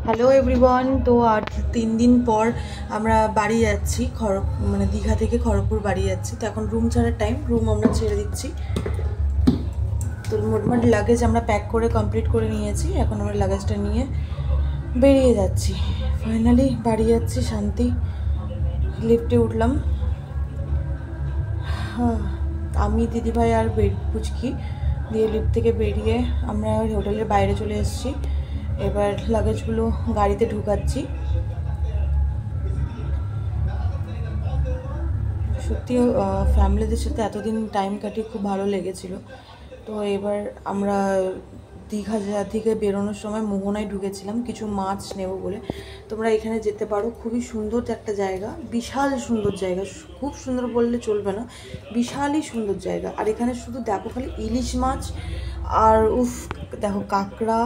Hello everyone. তো আর 3 দিন পর আমরা বাড়ি যাচ্ছি, মানে দীঘা থেকে খড়গপুর বাড়ি যাচ্ছি। তো এখন রুম ছাড়ার টাইম, রুম আমরা ছেড়ে দিচ্ছি। তো মোটামুটি লাগেজ আমরা প্যাক করে কমপ্লিট করে নিয়েছি। এখন আমরা লাগেজটা নিয়ে বেরিয়ে যাচ্ছি। ফাইনালি বাড়ি যাচ্ছি, শান্তি। লিফটে উঠলাম, আমি, দিদিভাই আর পুচকি দিয়ে লিফট থেকে বেরিয়ে আমরা হোটেলের বাইরে চলে এসেছি। এবার লাগেজগুলো গাড়িতে ঢুকাচ্ছি। সত্যি ফ্যামিলিদের সাথে এতদিন টাইম কাটিয়ে খুব ভালো লেগেছিল। তো এবার আমরা দীঘা থেকে বেরোনোর সময় মোহনায় ঢুকেছিলাম কিছু মাছ নেব বলে। তোমরা এখানে যেতে পারো, খুবই সুন্দর একটা জায়গা, বিশাল সুন্দর জায়গা। খুব সুন্দর বললে চলবে না, বিশালই সুন্দর জায়গা। আর এখানে শুধু দেখো খালি ইলিশ মাছ আর দেখো কাঁকড়া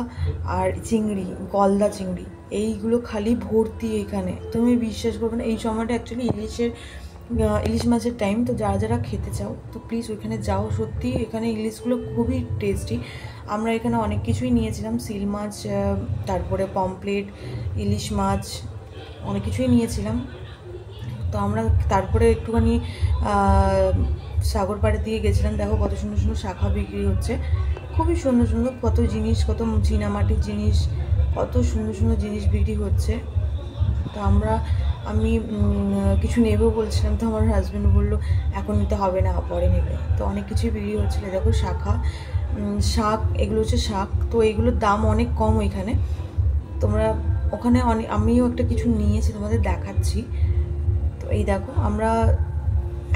আর চিংড়ি, গলদা চিংড়ি, এইগুলো খালি ভর্তি এখানে। তুমি বিশ্বাস করবে না, এই সময়টা অ্যাকচুয়ালি ইলিশ মাছের টাইম। তো যারা যারা খেতে চাও তো প্লিজ ওইখানে যাও। সত্যি এখানে ইলিশগুলো খুবই টেস্টি। আমরা এখানে অনেক কিছুই নিয়েছিলাম, সিল মাছ, তারপরে পমপ্লেট, ইলিশ মাছ, অনেক কিছুই নিয়েছিলাম। তো আমরা তারপরে একটুখানি সাগর পাড়ের দিকে গেছিলাম। দেখো কত সুন্দর সুন্দর শাখা বিক্রি হচ্ছে, খুবই সুন্দর সুন্দর কত জিনিস, কত চীনামাটির জিনিস, কত সুন্দর সুন্দর জিনিস বিক্রি হচ্ছে। তো আমি কিছু নেবো বলছিলাম, তো আমার হাজব্যান্ড বললো এখন নিতে হবে না, পরে নেবে। তো অনেক কিছুই বিক্রি হচ্ছিলো। দেখো শাক, এগুলো হচ্ছে শাক। তো এগুলোর দাম অনেক কম ওইখানে। তোমরা ওখানে আমিও একটা কিছু নিয়েছি, তোমাদের দেখাচ্ছি। তো এই দেখো, আমরা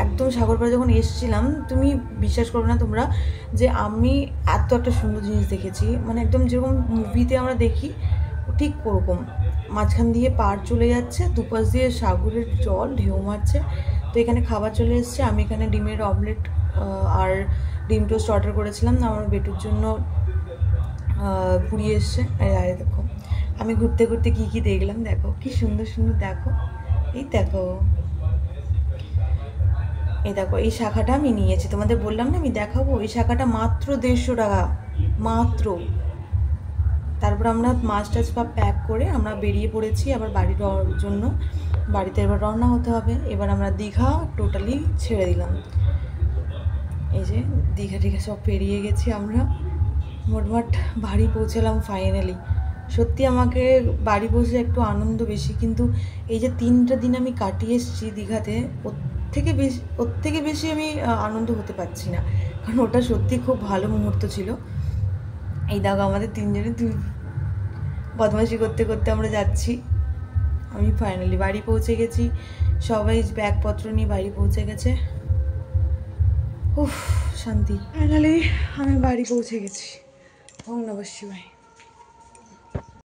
একদম সাগরপাড়ে যখন এসেছিলাম, তুমি বিশ্বাস করবে না তোমরা যে আমি এত একটা সুন্দর জিনিস দেখেছি। মানে একদম যেরকম মুভিতে আমরা দেখি ঠিক ওরকম। মাঝখান দিয়ে পাড় চলে যাচ্ছে, দুপাশ দিয়ে সাগরের জল ঢেউ মারছে। তো এখানে খাবার চলে এসছে। আমি এখানে ডিমের অমলেট আর ডিম টোস্ট অর্ডার করেছিলাম। আমার বেটুর জন্য পুরি এসছে। আরে দেখো আমি ঘুরতে ঘুরতে কী কী দেখলাম, দেখো কি সুন্দর সুন্দর। দেখো এই দেখো, এই শাখাটা আমি নিয়েছি, তোমাদের বললাম না আমি দেখাবো। এই শাখাটা মাত্র 150 টাকা মাত্র। তারপর আমরা মাছ টাছ প্যাক করে আমরা বেরিয়ে পড়েছি আবার বাড়ির জন্য। বাড়িতে এবার রওনা হতে হবে। এবার আমরা দীঘা টোটালি ছেড়ে দিলাম। এই যে দীঘা সব পেরিয়ে গেছি আমরা, মোটমাট বাড়ি পৌঁছালাম ফাইনালি। সত্যি আমাকে বাড়ি পৌঁছে একটু আনন্দ বেশি, কিন্তু এই যে 3টা দিন আমি কাটিয়ে এসেছি দীঘাতে, ওর থেকে বেশি আমি আনন্দ হতে পারছি না, কারণ ওটা সত্যি খুব ভালো মুহূর্ত ছিল। এই দেখো আমাদের 3জনে বদমাশি করতে করতে আমরা যাচ্ছি। আমি ফাইনালি বাড়ি পৌঁছে গেছি, সবাই ব্যাগপত্র নিয়ে বাড়ি পৌঁছে গেছে। উফ, শান্তি। ফাইনালি আমি বাড়ি পৌঁছে গেছি। ওম নমঃ শিবায়।